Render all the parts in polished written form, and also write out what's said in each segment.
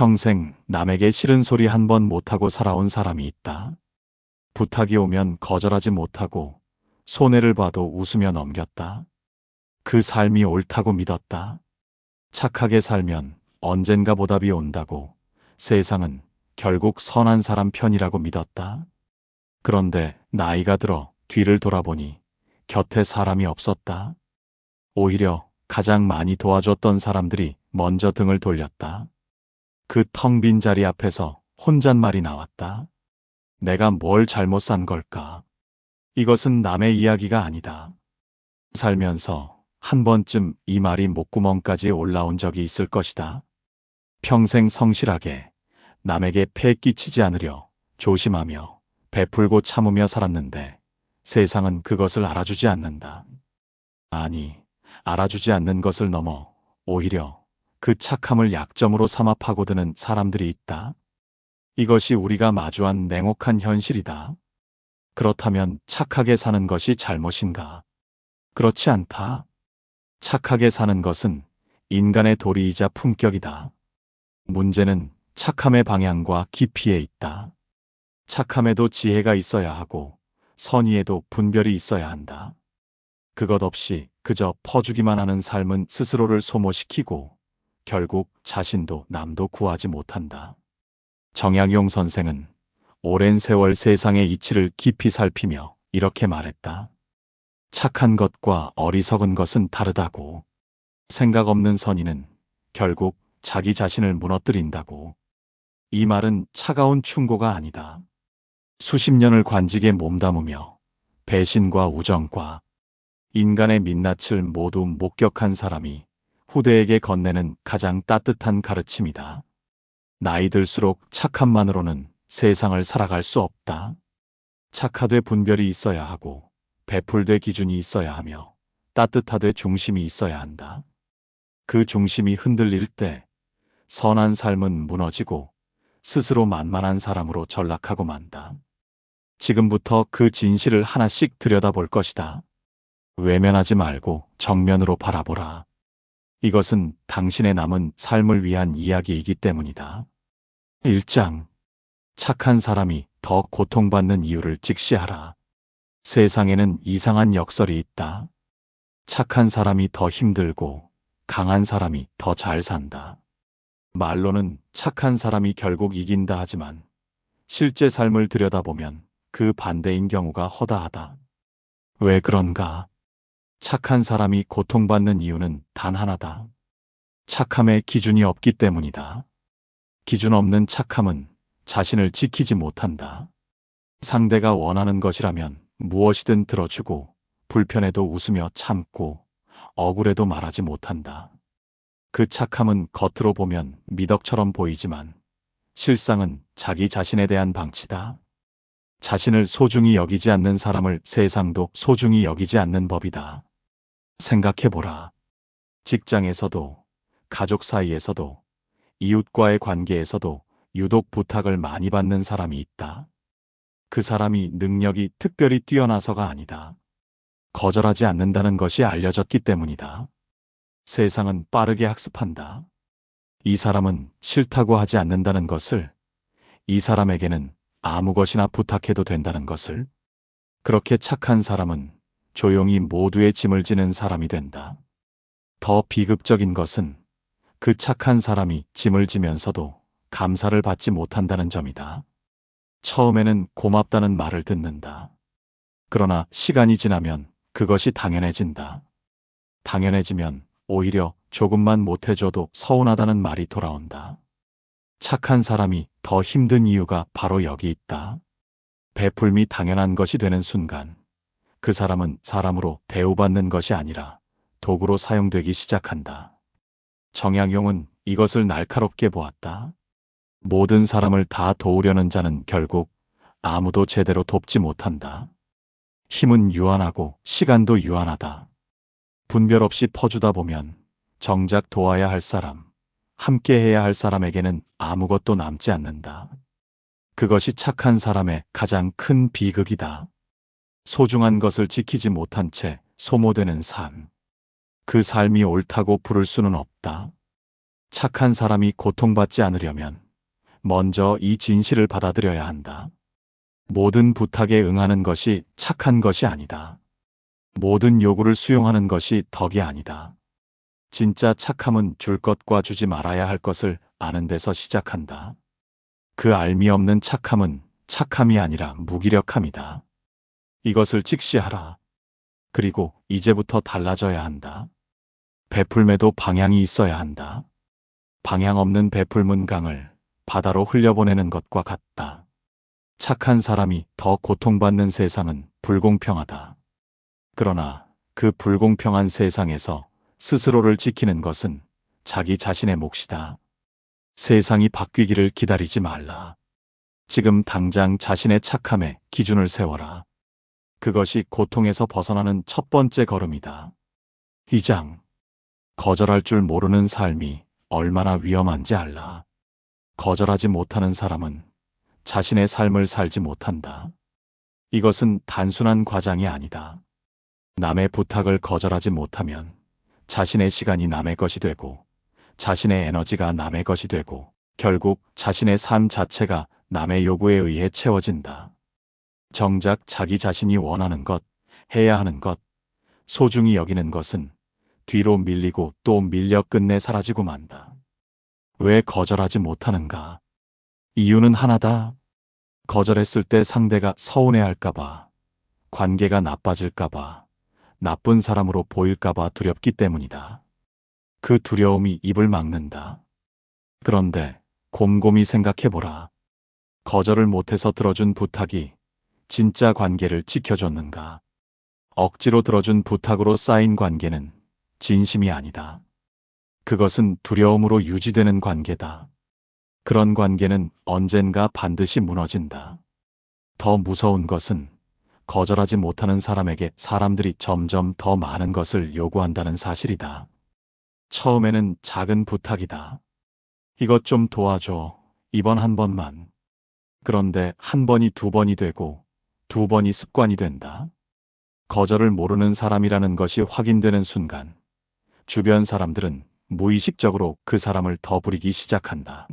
평생 남에게 싫은 소리 한 번 못하고 살아온 사람이 있다. 부탁이 오면 거절하지 못하고 손해를 봐도 웃으며 넘겼다. 그 삶이 옳다고 믿었다. 착하게 살면 언젠가 보답이 온다고, 세상은 결국 선한 사람 편이라고 믿었다. 그런데 나이가 들어 뒤를 돌아보니 곁에 사람이 없었다. 오히려 가장 많이 도와줬던 사람들이 먼저 등을 돌렸다. 그 텅 빈 자리 앞에서 혼잣말이 나왔다. 내가 뭘 잘못 산 걸까? 이것은 남의 이야기가 아니다. 살면서 한 번쯤 이 말이 목구멍까지 올라온 적이 있을 것이다. 평생 성실하게 남에게 폐 끼치지 않으려 조심하며 베풀고 참으며 살았는데 세상은 그것을 알아주지 않는다. 아니, 알아주지 않는 것을 넘어 오히려 그 착함을 약점으로 삼아 파고드는 사람들이 있다. 이것이 우리가 마주한 냉혹한 현실이다. 그렇다면 착하게 사는 것이 잘못인가? 그렇지 않다. 착하게 사는 것은 인간의 도리이자 품격이다. 문제는 착함의 방향과 깊이에 있다. 착함에도 지혜가 있어야 하고 선의에도 분별이 있어야 한다. 그것 없이 그저 퍼주기만 하는 삶은 스스로를 소모시키고 결국 자신도 남도 구하지 못한다. 정약용 선생은 오랜 세월 세상의 이치를 깊이 살피며 이렇게 말했다. 착한 것과 어리석은 것은 다르다고. 생각 없는 선인은 결국 자기 자신을 무너뜨린다고. 이 말은 차가운 충고가 아니다. 수십 년을 관직에 몸담으며 배신과 우정과 인간의 민낯을 모두 목격한 사람이 후대에게 건네는 가장 따뜻한 가르침이다. 나이 들수록 착함만으로는 세상을 살아갈 수 없다. 착하되 분별이 있어야 하고 베풀되 기준이 있어야 하며 따뜻하되 중심이 있어야 한다. 그 중심이 흔들릴 때 선한 삶은 무너지고 스스로 만만한 사람으로 전락하고 만다. 지금부터 그 진실을 하나씩 들여다볼 것이다. 외면하지 말고 정면으로 바라보라. 이것은 당신의 남은 삶을 위한 이야기이기 때문이다. 1장. 착한 사람이 더 고통받는 이유를 직시하라. 세상에는 이상한 역설이 있다. 착한 사람이 더 힘들고 강한 사람이 더 잘 산다. 말로는 착한 사람이 결국 이긴다 하지만 실제 삶을 들여다보면 그 반대인 경우가 허다하다. 왜 그런가? 착한 사람이 고통받는 이유는 단 하나다. 착함에 기준이 없기 때문이다. 기준 없는 착함은 자신을 지키지 못한다. 상대가 원하는 것이라면 무엇이든 들어주고 불편해도 웃으며 참고 억울해도 말하지 못한다. 그 착함은 겉으로 보면 미덕처럼 보이지만 실상은 자기 자신에 대한 방치다. 자신을 소중히 여기지 않는 사람을 세상도 소중히 여기지 않는 법이다. 생각해보라. 직장에서도, 가족 사이에서도, 이웃과의 관계에서도 유독 부탁을 많이 받는 사람이 있다. 그 사람이 능력이 특별히 뛰어나서가 아니다. 거절하지 않는다는 것이 알려졌기 때문이다. 세상은 빠르게 학습한다. 이 사람은 싫다고 하지 않는다는 것을, 이 사람에게는 아무 것이나 부탁해도 된다는 것을. 그렇게 착한 사람은 조용히 모두의 짐을 지는 사람이 된다. 더 비극적인 것은 그 착한 사람이 짐을 지면서도 감사를 받지 못한다는 점이다. 처음에는 고맙다는 말을 듣는다. 그러나 시간이 지나면 그것이 당연해진다. 당연해지면 오히려 조금만 못해줘도 서운하다는 말이 돌아온다. 착한 사람이 더 힘든 이유가 바로 여기 있다. 베풀미 당연한 것이 되는 순간 그 사람은 사람으로 대우받는 것이 아니라 도구로 사용되기 시작한다. 정약용은 이것을 날카롭게 보았다. 모든 사람을 다 도우려는 자는 결국 아무도 제대로 돕지 못한다. 힘은 유한하고 시간도 유한하다. 분별 없이 퍼주다 보면 정작 도와야 할 사람, 함께해야 할 사람에게는 아무것도 남지 않는다. 그것이 착한 사람의 가장 큰 비극이다. 소중한 것을 지키지 못한 채 소모되는 삶. 그 삶이 옳다고 부를 수는 없다. 착한 사람이 고통받지 않으려면 먼저 이 진실을 받아들여야 한다. 모든 부탁에 응하는 것이 착한 것이 아니다. 모든 요구를 수용하는 것이 덕이 아니다. 진짜 착함은 줄 것과 주지 말아야 할 것을 아는 데서 시작한다. 그 알미 없는 착함은 착함이 아니라 무기력함이다. 이것을 직시하라. 그리고 이제부터 달라져야 한다. 베풀매도 방향이 있어야 한다. 방향 없는 베풀문 강을 바다로 흘려보내는 것과 같다. 착한 사람이 더 고통받는 세상은 불공평하다. 그러나 그 불공평한 세상에서 스스로를 지키는 것은 자기 자신의 몫이다. 세상이 바뀌기를 기다리지 말라. 지금 당장 자신의 착함에 기준을 세워라. 그것이 고통에서 벗어나는 첫 번째 걸음이다. 2장. 거절할 줄 모르는 삶이 얼마나 위험한지 알라. 거절하지 못하는 사람은 자신의 삶을 살지 못한다. 이것은 단순한 과정이 아니다. 남의 부탁을 거절하지 못하면 자신의 시간이 남의 것이 되고 자신의 에너지가 남의 것이 되고 결국 자신의 삶 자체가 남의 요구에 의해 채워진다. 정작 자기 자신이 원하는 것, 해야 하는 것, 소중히 여기는 것은 뒤로 밀리고 또 밀려 끝내 사라지고 만다. 왜 거절하지 못하는가? 이유는 하나다. 거절했을 때 상대가 서운해할까봐, 관계가 나빠질까봐, 나쁜 사람으로 보일까봐 두렵기 때문이다. 그 두려움이 입을 막는다. 그런데 곰곰이 생각해보라. 거절을 못해서 들어준 부탁이 진짜 관계를 지켜줬는가? 억지로 들어준 부탁으로 쌓인 관계는 진심이 아니다. 그것은 두려움으로 유지되는 관계다. 그런 관계는 언젠가 반드시 무너진다. 더 무서운 것은 거절하지 못하는 사람에게 사람들이 점점 더 많은 것을 요구한다는 사실이다. 처음에는 작은 부탁이다. 이것 좀 도와줘. 이번 한 번만. 그런데 한 번이 두 번이 되고 두 번이 습관이 된다. 거절을 모르는 사람이라는 것이 확인되는 순간 주변 사람들은 무의식적으로 그 사람을 더 부리기 시작한다.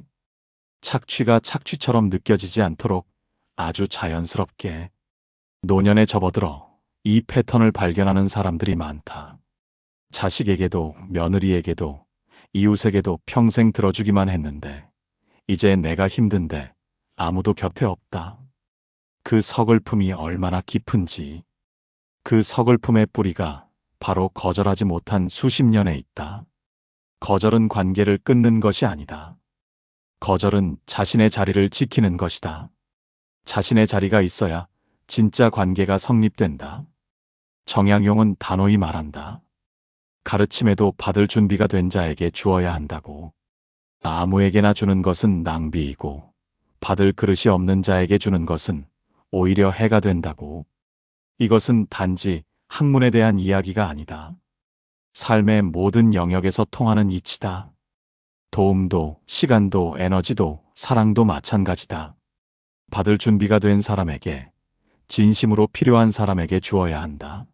착취가 착취처럼 느껴지지 않도록 아주 자연스럽게 노년에 접어들어 이 패턴을 발견하는 사람들이 많다. 자식에게도 며느리에게도 이웃에게도 평생 들어주기만 했는데 이제 내가 힘든데 아무도 곁에 없다. 그 서글픔이 얼마나 깊은지. 그 서글픔의 뿌리가 바로 거절하지 못한 수십 년에 있다. 거절은 관계를 끊는 것이 아니다. 거절은 자신의 자리를 지키는 것이다. 자신의 자리가 있어야 진짜 관계가 성립된다. 정약용은 단호히 말한다. 가르침에도 받을 준비가 된 자에게 주어야 한다고. 아무에게나 주는 것은 낭비이고 받을 그릇이 없는 자에게 주는 것은 오히려 해가 된다고. 이것은 단지 학문에 대한 이야기가 아니다. 삶의 모든 영역에서 통하는 이치다. 도움도, 시간도, 에너지도, 사랑도 마찬가지다. 받을 준비가 된 사람에게, 진심으로 필요한 사람에게 주어야 한다.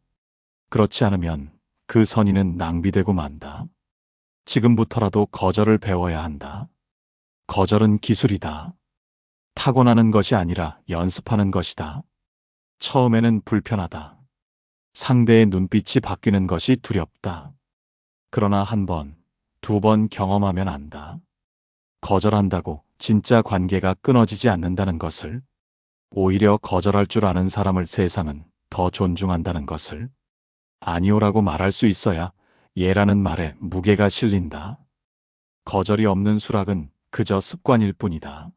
그렇지 않으면 그 선의는 낭비되고 만다. 지금부터라도 거절을 배워야 한다. 거절은 기술이다. 타고나는 것이 아니라 연습하는 것이다. 처음에는 불편하다. 상대의 눈빛이 바뀌는 것이 두렵다. 그러나 한 번, 두 번 경험하면 안다. 거절한다고 진짜 관계가 끊어지지 않는다는 것을, 오히려 거절할 줄 아는 사람을 세상은 더 존중한다는 것을, 아니오라고 말할 수 있어야 예라는 말에 무게가 실린다. 거절이 없는 수락은 그저 습관일 뿐이다.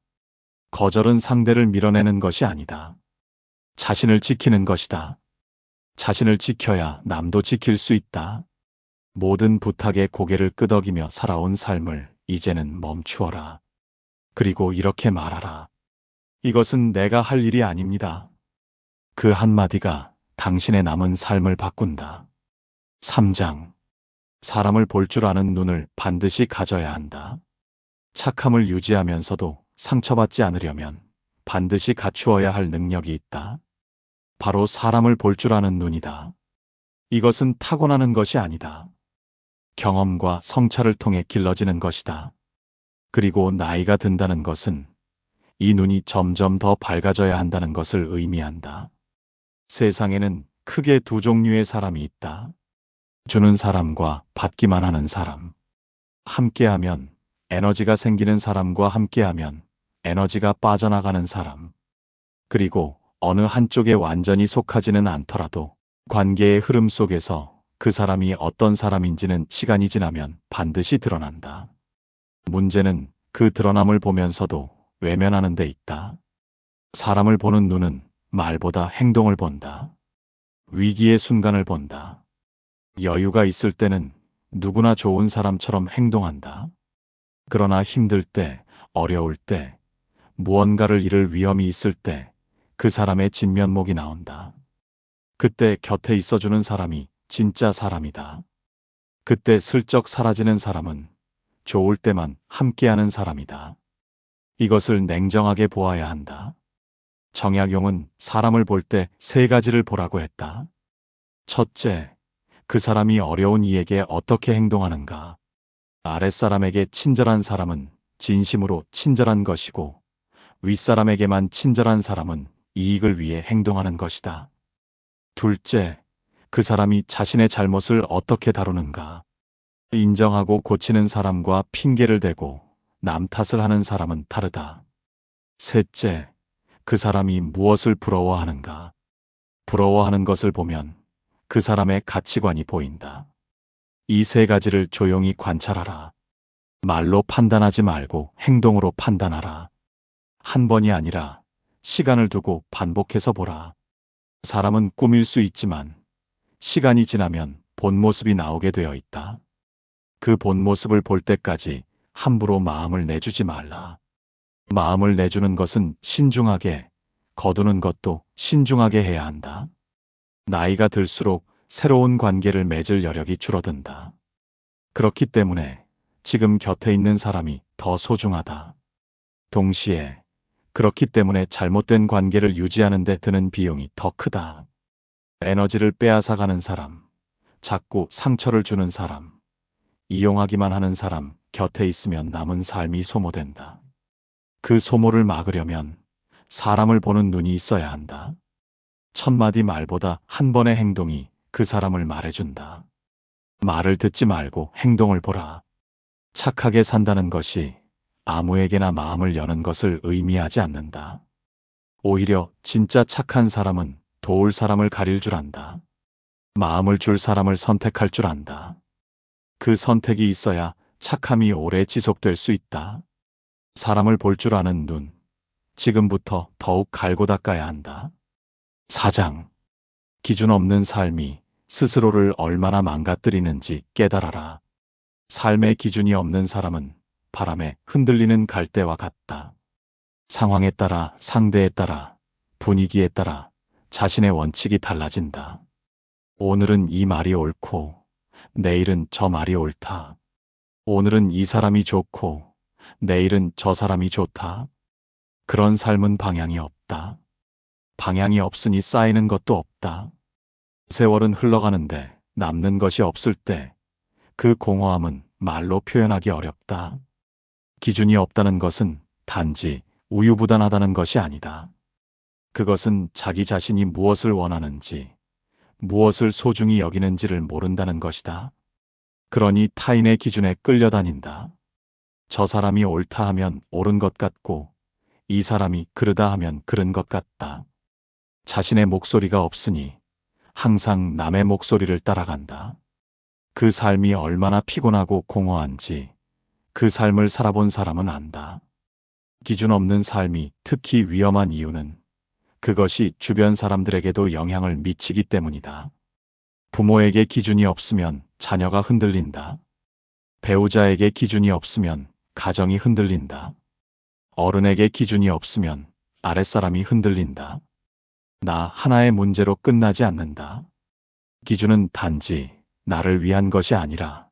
거절은 상대를 밀어내는 것이 아니다. 자신을 지키는 것이다. 자신을 지켜야 남도 지킬 수 있다. 모든 부탁에 고개를 끄덕이며 살아온 삶을 이제는 멈추어라. 그리고 이렇게 말하라. 이것은 내가 할 일이 아닙니다. 그 한마디가 당신의 남은 삶을 바꾼다. 3장. 사람을 볼 줄 아는 눈을 반드시 가져야 한다. 착함을 유지하면서도 상처받지 않으려면 반드시 갖추어야 할 능력이 있다. 바로 사람을 볼 줄 아는 눈이다. 이것은 타고나는 것이 아니다. 경험과 성찰을 통해 길러지는 것이다. 그리고 나이가 든다는 것은 이 눈이 점점 더 밝아져야 한다는 것을 의미한다. 세상에는 크게 두 종류의 사람이 있다. 주는 사람과 받기만 하는 사람. 함께하면 에너지가 생기는 사람과 함께하면 에너지가 빠져나가는 사람. 그리고 어느 한쪽에 완전히 속하지는 않더라도 관계의 흐름 속에서 그 사람이 어떤 사람인지는 시간이 지나면 반드시 드러난다. 문제는 그 드러남을 보면서도 외면하는 데 있다. 사람을 보는 눈은 말보다 행동을 본다. 위기의 순간을 본다. 여유가 있을 때는 누구나 좋은 사람처럼 행동한다. 그러나 힘들 때, 어려울 때, 무언가를 잃을 위험이 있을 때 그 사람의 진면목이 나온다. 그때 곁에 있어주는 사람이 진짜 사람이다. 그때 슬쩍 사라지는 사람은 좋을 때만 함께하는 사람이다. 이것을 냉정하게 보아야 한다. 정약용은 사람을 볼 때 세 가지를 보라고 했다. 첫째, 그 사람이 어려운 이에게 어떻게 행동하는가. 아랫사람에게 친절한 사람은 진심으로 친절한 것이고 윗사람에게만 친절한 사람은 이익을 위해 행동하는 것이다. 둘째, 그 사람이 자신의 잘못을 어떻게 다루는가. 인정하고 고치는 사람과 핑계를 대고 남 탓을 하는 사람은 다르다. 셋째, 그 사람이 무엇을 부러워하는가. 부러워하는 것을 보면 그 사람의 가치관이 보인다. 이 세 가지를 조용히 관찰하라. 말로 판단하지 말고 행동으로 판단하라. 한 번이 아니라 시간을 두고 반복해서 보라. 사람은 꾸밀 수 있지만 시간이 지나면 본 모습이 나오게 되어 있다. 그 본 모습을 볼 때까지 함부로 마음을 내주지 말라. 마음을 내주는 것은 신중하게, 거두는 것도 신중하게 해야 한다. 나이가 들수록 새로운 관계를 맺을 여력이 줄어든다. 그렇기 때문에 지금 곁에 있는 사람이 더 소중하다. 동시에 그렇기 때문에 잘못된 관계를 유지하는 데 드는 비용이 더 크다. 에너지를 빼앗아가는 사람, 자꾸 상처를 주는 사람, 이용하기만 하는 사람 곁에 있으면 남은 삶이 소모된다. 그 소모를 막으려면 사람을 보는 눈이 있어야 한다. 천마디 말보다 한 번의 행동이 그 사람을 말해준다. 말을 듣지 말고 행동을 보라. 착하게 산다는 것이 아무에게나 마음을 여는 것을 의미하지 않는다. 오히려 진짜 착한 사람은 도울 사람을 가릴 줄 안다. 마음을 줄 사람을 선택할 줄 안다. 그 선택이 있어야 착함이 오래 지속될 수 있다. 사람을 볼 줄 아는 눈, 지금부터 더욱 갈고 닦아야 한다. 4장. 기준 없는 삶이 스스로를 얼마나 망가뜨리는지 깨달아라. 삶의 기준이 없는 사람은 바람에 흔들리는 갈대와 같다. 상황에 따라, 상대에 따라, 분위기에 따라 자신의 원칙이 달라진다. 오늘은 이 말이 옳고 내일은 저 말이 옳다. 오늘은 이 사람이 좋고 내일은 저 사람이 좋다. 그런 삶은 방향이 없다. 방향이 없으니 쌓이는 것도 없다. 세월은 흘러가는데 남는 것이 없을 때 그 공허함은 말로 표현하기 어렵다. 기준이 없다는 것은 단지 우유부단하다는 것이 아니다. 그것은 자기 자신이 무엇을 원하는지, 무엇을 소중히 여기는지를 모른다는 것이다. 그러니 타인의 기준에 끌려다닌다. 저 사람이 옳다 하면 옳은 것 같고, 이 사람이 그르다 하면 그른 것 같다. 자신의 목소리가 없으니 항상 남의 목소리를 따라간다. 그 삶이 얼마나 피곤하고 공허한지 그 삶을 살아본 사람은 안다. 기준 없는 삶이 특히 위험한 이유는 그것이 주변 사람들에게도 영향을 미치기 때문이다. 부모에게 기준이 없으면 자녀가 흔들린다. 배우자에게 기준이 없으면 가정이 흔들린다. 어른에게 기준이 없으면 아랫사람이 흔들린다. 나 하나의 문제로 끝나지 않는다. 기준은 단지 나를 위한 것이 아니라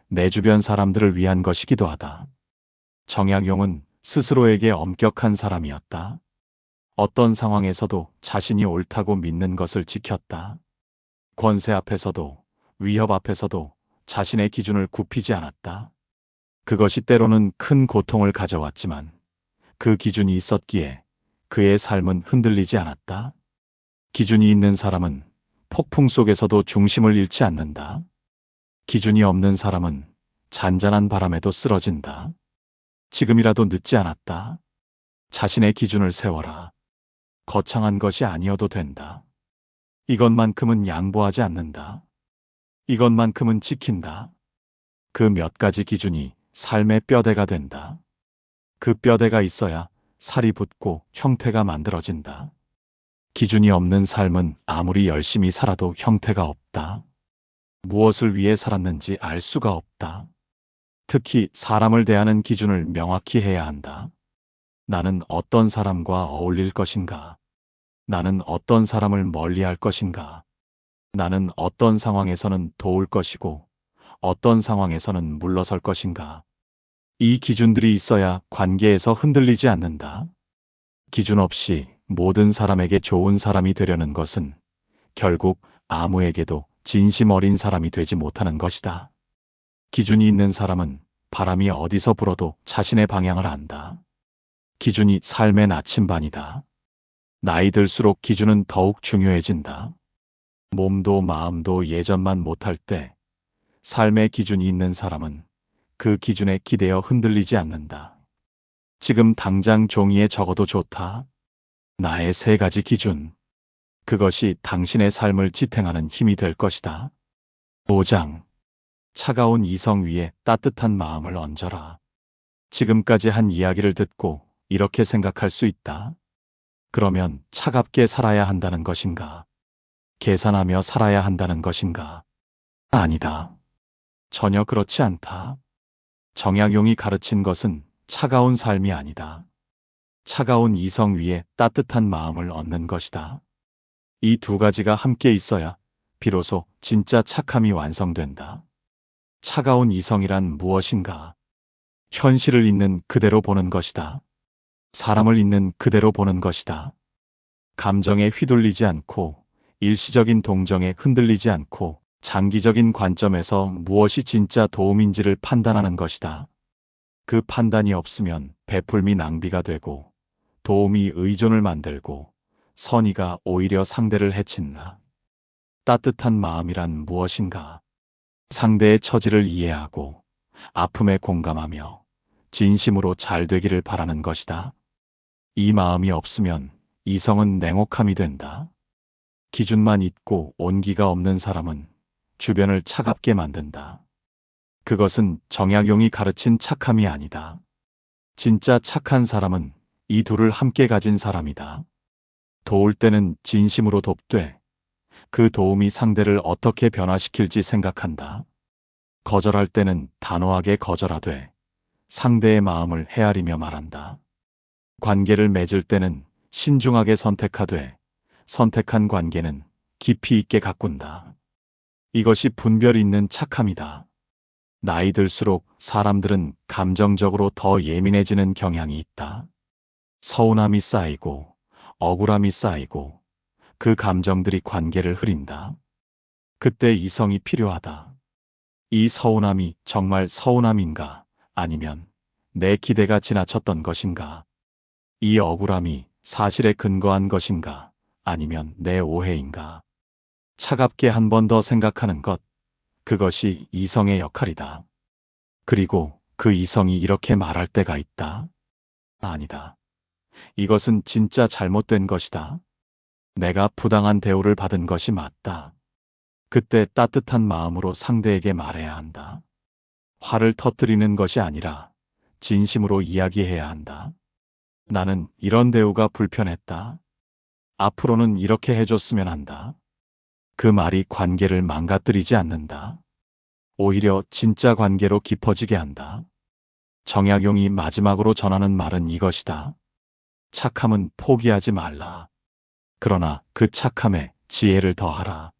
내 주변 사람들을 위한 것이기도 하다. 정약용은 스스로에게 엄격한 사람이었다. 어떤 상황에서도 자신이 옳다고 믿는 것을 지켰다. 권세 앞에서도 위협 앞에서도 자신의 기준을 굽히지 않았다. 그것이 때로는 큰 고통을 가져왔지만 그 기준이 있었기에 그의 삶은 흔들리지 않았다. 기준이 있는 사람은 폭풍 속에서도 중심을 잃지 않는다. 기준이 없는 사람은 잔잔한 바람에도 쓰러진다. 지금이라도 늦지 않았다. 자신의 기준을 세워라. 거창한 것이 아니어도 된다. 이것만큼은 양보하지 않는다. 이것만큼은 지킨다. 그 몇 가지 기준이 삶의 뼈대가 된다. 그 뼈대가 있어야 살이 붙고 형태가 만들어진다. 기준이 없는 삶은 아무리 열심히 살아도 형태가 없다. 무엇을 위해 살았는지 알 수가 없다. 특히 사람을 대하는 기준을 명확히 해야 한다. 나는 어떤 사람과 어울릴 것인가? 나는 어떤 사람을 멀리할 것인가? 나는 어떤 상황에서는 도울 것이고 어떤 상황에서는 물러설 것인가? 이 기준들이 있어야 관계에서 흔들리지 않는다. 기준 없이 모든 사람에게 좋은 사람이 되려는 것은 결국 아무에게도 진심 어린 사람이 되지 못하는 것이다. 기준이 있는 사람은 바람이 어디서 불어도 자신의 방향을 안다. 기준이 삶의 나침반이다. 나이 들수록 기준은 더욱 중요해진다. 몸도 마음도 예전만 못할 때 삶의 기준이 있는 사람은 그 기준에 기대어 흔들리지 않는다. 지금 당장 종이에 적어도 좋다. 나의 3가지 기준. 그것이 당신의 삶을 지탱하는 힘이 될 것이다. 5장. 차가운 이성 위에 따뜻한 마음을 얹어라. 지금까지 한 이야기를 듣고 이렇게 생각할 수 있다. 그러면 차갑게 살아야 한다는 것인가? 계산하며 살아야 한다는 것인가? 아니다. 전혀 그렇지 않다. 정약용이 가르친 것은 차가운 삶이 아니다. 차가운 이성 위에 따뜻한 마음을 얻는 것이다. 이 2가지가 함께 있어야 비로소 진짜 착함이 완성된다. 차가운 이성이란 무엇인가? 현실을 있는 그대로 보는 것이다. 사람을 있는 그대로 보는 것이다. 감정에 휘둘리지 않고 일시적인 동정에 흔들리지 않고 장기적인 관점에서 무엇이 진짜 도움인지를 판단하는 것이다. 그 판단이 없으면 베풀미 낭비가 되고 도움이 의존을 만들고 선의가 오히려 상대를 해친다. 따뜻한 마음이란 무엇인가? 상대의 처지를 이해하고 아픔에 공감하며 진심으로 잘 되기를 바라는 것이다. 이 마음이 없으면 이성은 냉혹함이 된다. 기준만 있고 온기가 없는 사람은 주변을 차갑게 만든다. 그것은 정약용이 가르친 착함이 아니다. 진짜 착한 사람은 이 2를 함께 가진 사람이다. 도울 때는 진심으로 돕되 그 도움이 상대를 어떻게 변화시킬지 생각한다. 거절할 때는 단호하게 거절하되 상대의 마음을 헤아리며 말한다. 관계를 맺을 때는 신중하게 선택하되 선택한 관계는 깊이 있게 가꾼다. 이것이 분별 있는 착함이다. 나이 들수록 사람들은 감정적으로 더 예민해지는 경향이 있다. 서운함이 쌓이고 억울함이 쌓이고 그 감정들이 관계를 흐린다. 그때 이성이 필요하다. 이 서운함이 정말 서운함인가? 아니면 내 기대가 지나쳤던 것인가? 이 억울함이 사실에 근거한 것인가? 아니면 내 오해인가? 차갑게 한 번 더 생각하는 것, 그것이 이성의 역할이다. 그리고 그 이성이 이렇게 말할 때가 있다. 아니다. 이것은 진짜 잘못된 것이다. 내가 부당한 대우를 받은 것이 맞다. 그때 따뜻한 마음으로 상대에게 말해야 한다. 화를 터뜨리는 것이 아니라 진심으로 이야기해야 한다. 나는 이런 대우가 불편했다. 앞으로는 이렇게 해줬으면 한다. 그 말이 관계를 망가뜨리지 않는다. 오히려 진짜 관계로 깊어지게 한다. 정약용이 마지막으로 전하는 말은 이것이다. 착함은 포기하지 말라. 그러나 그 착함에 지혜를 더하라.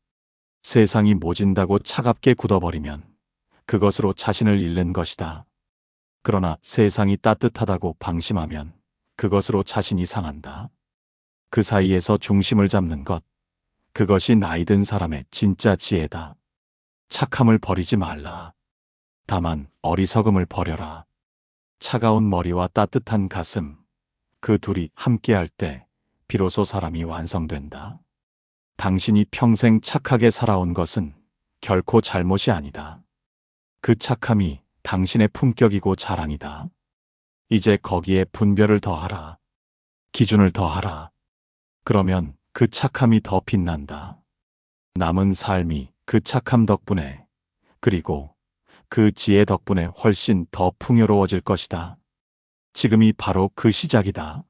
세상이 모진다고 차갑게 굳어버리면 그것으로 자신을 잃는 것이다. 그러나 세상이 따뜻하다고 방심하면 그것으로 자신이 상한다. 그 사이에서 중심을 잡는 것, 그것이 나이 든 사람의 진짜 지혜다. 착함을 버리지 말라. 다만 어리석음을 버려라. 차가운 머리와 따뜻한 가슴, 그 둘이 함께할 때 비로소 사람이 완성된다. 당신이 평생 착하게 살아온 것은 결코 잘못이 아니다. 그 착함이 당신의 품격이고 자랑이다. 이제 거기에 분별을 더하라. 기준을 더하라. 그러면 그 착함이 더 빛난다. 남은 삶이 그 착함 덕분에, 그리고 그 지혜 덕분에 훨씬 더 풍요로워질 것이다. 지금이 바로 그 시작이다.